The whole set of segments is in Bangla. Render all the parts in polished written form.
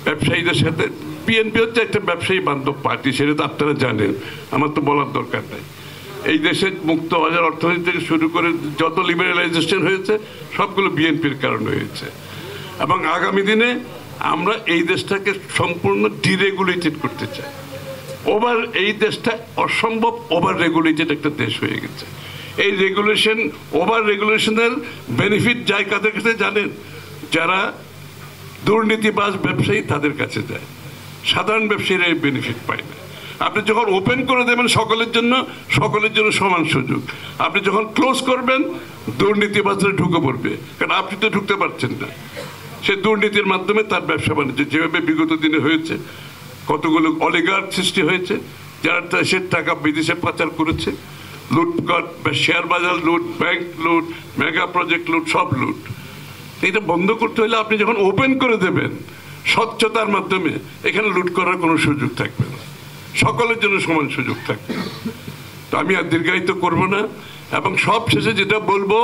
ব্যবসায়ীদের সাথে। বিএনপি হচ্ছে একটা ব্যবসায়ী বান্ধব পার্টি, সেটা তো আপনারা জানেন, আমার তো বলার দরকার নাই। এই দেশের মুক্ত বাজার অর্থনীতি থেকে শুরু করে যত লিবারেলাইজেশন হয়েছে সবগুলো বিএনপির কারণে হয়েছে। এবং আগামী দিনে আমরা এই দেশটাকে সম্পূর্ণ ডিরেগুলেটেড করতে চাই। এই দেশটা অসম্ভব ওভার রেগুলেটেড একটা দেশ হয়ে গেছে। এই ওভার রেগুলেশনের বেনিফিট যায় কাদের কাছে জানেন? যারা দুর্নীতিবাজ ব্যবসায়ী তাদের কাছে যায়, সাধারণ ব্যবসায়ীরা এই বেনিফিট পায় না। আপনি যখন ওপেন করে দেবেন সকলের জন্য সমান সুযোগ, আপনি যখন ক্লোজ করবেন দুর্নীতিবাজরা ঢুকে পড়বে, কারণ আপনি তো ঢুকতে পারছেন না। সে দুর্নীতির মাধ্যমে তার ব্যবসা বাণিজ্য যেভাবে বিগত দিনে হয়েছে, কতগুলো অলিগার্ক সৃষ্টি হয়েছে যারা দেশের টাকা বিদেশে পাচার করেছে, লুটপাট, শেয়ার বাজার লুট, ব্যাংক লুট, মেগা প্রজেক্ট লুট, সব লুট। এটা বন্ধ করতে হলে আপনি যখন ওপেন করে দেবেন স্বচ্ছতার মাধ্যমে, এখানে লুট করার কোনো সুযোগ থাকবে না, সকলের জন্য সমান সুযোগ থাকবে। তো আমি আর দীর্ঘায়িত করব না, এবং সব শেষে যেটা বলবো,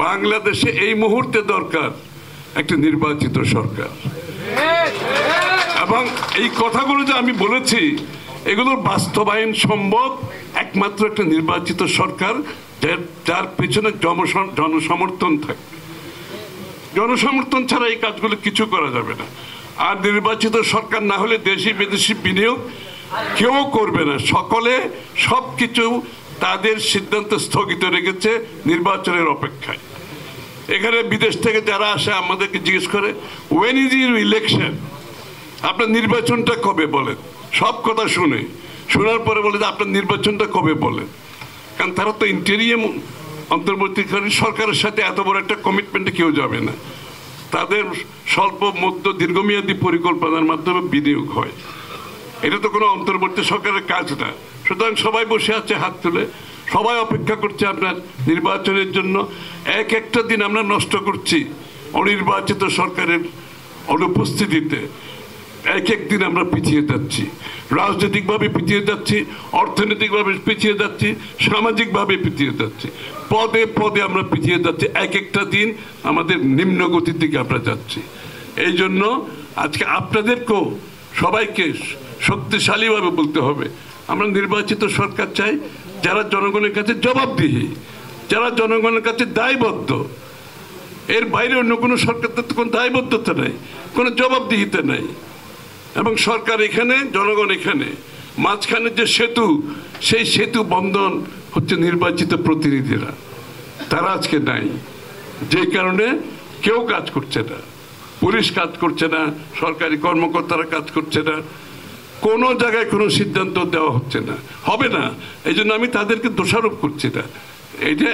বাংলাদেশে এই মুহূর্তে দরকার একটা নির্বাচিত সরকার। এবং এই কথাগুলো যে আমি বলেছি এগুলোর বাস্তবায়ন সম্ভব একমাত্র একটা নির্বাচিত সরকার, যার পেছনে জনসমর্থন থাকবে। জনসমর্থন ছাড়া এই কাজগুলো কিছু করা যাবে না। আর নির্বাচিত সরকার না হলে দেশি বিদেশি বিনিয়োগ কেউ করবে না। সকলে সবকিছু তাদের সিদ্ধান্ত স্থগিত রেখেছে নির্বাচনের অপেক্ষায়। এখানে বিদেশ থেকে যারা আসে আমাদেরকে জিজ্ঞেস করে, ওয়েন ইজ ইউর ইলেকশন, আপনার নির্বাচনটা কবে বলেন। সব কথা শোনার পরে বলে যে আপনার নির্বাচনটা কবে বলেন। কারণ তারা তো ইন্টেরিয়াম অন্তর্বর্তীকালীন সরকারের সাথে এত বড় একটা কমিটমেন্টে কেউ যাবে না। তাদের স্বল্প মধ্য দীর্ঘমেয়াদী পরিকল্পনার মাধ্যমে বিনিয়োগ হয়। এটা তো কোনো অন্তর্বর্তী সরকারের কাজ না। সুতরাং সবাই বসে আছে হাত তুলে, সবাই অপেক্ষা করছে আপনার নির্বাচনের জন্য। একটা দিন আমরা নষ্ট করছি অনির্বাচিত সরকারের অনুপস্থিতিতে। এক দিন আমরা পিছিয়ে যাচ্ছি, রাজনৈতিকভাবে পিছিয়ে যাচ্ছি, অর্থনৈতিকভাবে পিছিয়ে যাচ্ছি, সামাজিকভাবে পিছিয়ে যাচ্ছি, পদে পদে আমরা পিছিয়ে যাচ্ছি। একটা দিন আমাদের নিম্ন গতির দিকে আমরা যাচ্ছি। এই জন্য আজকে আপনাদেরকেও সবাইকে শক্তিশালীভাবে বলতে হবে, আমরা নির্বাচিত সরকার চাই যারা জনগণের কাছে জবাবদিহি, যারা জনগণের কাছে দায়বদ্ধ। এর বাইরে অন্য কোনো সরকারের তো কোনো দায়বদ্ধতা নেই, কোনো জবাবদিহিতা নেই। এবং সরকার এখানে, জনগণ এখানে, মাঝখানে যে সেতু, সেই সেতু বন্ধন হচ্ছে নির্বাচিত প্রতিনিধিরা। তারা আজকে নাই, যে কারণে কেউ কাজ করছে না। পুলিশ কাজ করছে না, সরকারি কর্মকর্তারা কাজ করছে না, কোনো জায়গায় কোনো সিদ্ধান্ত দেওয়া হচ্ছে না, হবে না। এই জন্য আমি তাদেরকে দোষারোপ করছি না। এটা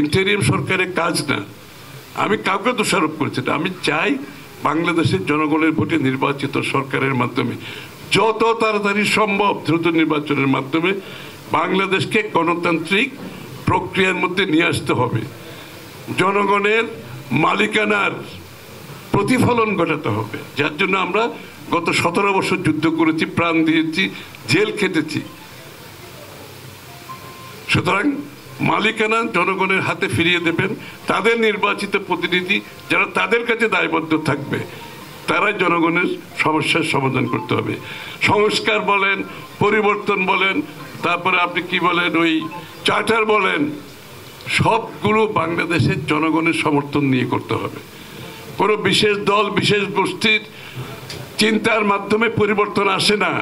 ইন্টেরিয়াম সরকারের কাজ না, আমি কাউকে দোষারোপ করছি না। আমি চাই বাংলাদেশের জনগণের ভোটে নির্বাচিত সরকারের মাধ্যমে যত তাড়াতাড়ি সম্ভব দ্রুত নির্বাচনের মাধ্যমে বাংলাদেশকে গণতান্ত্রিক প্রক্রিয়ার মধ্যে নিয়ে আসতে হবে। জনগণের মালিকানার প্রতিফলন ঘটাতে হবে, যার জন্য আমরা গত 17 বছর যুদ্ধ করেছি, প্রাণ দিয়েছি, জেল খেটেছি। সুতরাং মালিকানা জনগণের হাতে ফিরিয়ে দেবেন। তাদের নির্বাচিত প্রতিনিধি যারা তাদের কাছে দায়বদ্ধ থাকবে, তারাই জনগণের সমস্যার সমাধান করতে হবে। সংস্কার বলেন, পরিবর্তন বলেন, তারপরে আপনি কি বলেন, ওই চার্টার বলেন, সবগুলো বাংলাদেশের জনগণের সমর্থন নিয়ে করতে হবে। কোনো বিশেষ দল, বিশেষ গোষ্ঠীর চিন্তার মাধ্যমে পরিবর্তন আসে না।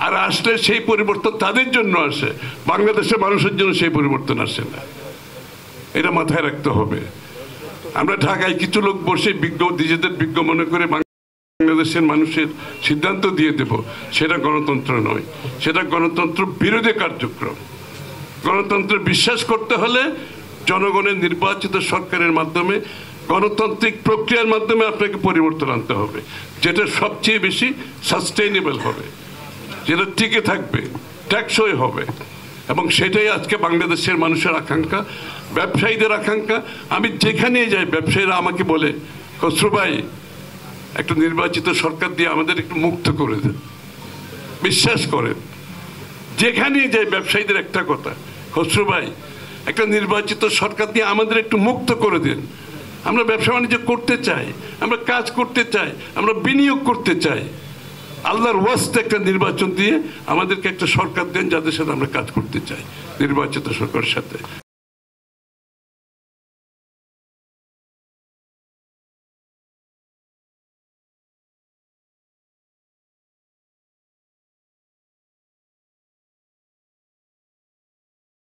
আর আসলে সেই পরিবর্তন তাদের জন্য আসে, বাংলাদেশের মানুষের জন্য সেই পরিবর্তন আসে না। এটা মাথায় রাখতে হবে। আমরা ঢাকায় কিছু লোক বসে নিজেদের বিজ্ঞ মনে করে বাংলাদেশের মানুষের সিদ্ধান্ত দিয়ে দেব, সেটা গণতন্ত্র নয়, সেটা গণতন্ত্র বিরোধী কার্যক্রম। গণতন্ত্রে বিশ্বাস করতে হলে জনগণের নির্বাচিত সরকারের মাধ্যমে, গণতান্ত্রিক প্রক্রিয়ার মাধ্যমে আপনাকে পরিবর্তন আনতে হবে, যেটা সবচেয়ে বেশি সাস্টেইনেবল হবে, যেটা টিকে থাকবে, টেকসই হবে। এবং সেটাই আজকে বাংলাদেশের মানুষের আকাঙ্ক্ষা, ব্যবসায়ীদের আকাঙ্ক্ষা। আমি যেখানে যাই ব্যবসায়ীরা আমাকে বলে, খসরু ভাই একটা নির্বাচিত সরকার দিয়ে আমাদের একটু মুক্ত করে দেন। বিশ্বাস করেন, যেখানে যাই ব্যবসায়ীদের একটা কথা, খসরু ভাই একটা নির্বাচিত সরকার দিয়ে আমাদের একটু মুক্ত করে দেন। আমরা ব্যবসা বাণিজ্য করতে চাই, আমরা কাজ করতে চাই, আমরা বিনিয়োগ করতে চাই। আল্লাহর ওয়াস্তে একটা নির্বাচন দিয়ে আমাদেরকে একটা সরকার দেন যাদের সাথে আমরা কাজ করতে চাই, নির্বাচিত সরকারের সাথে।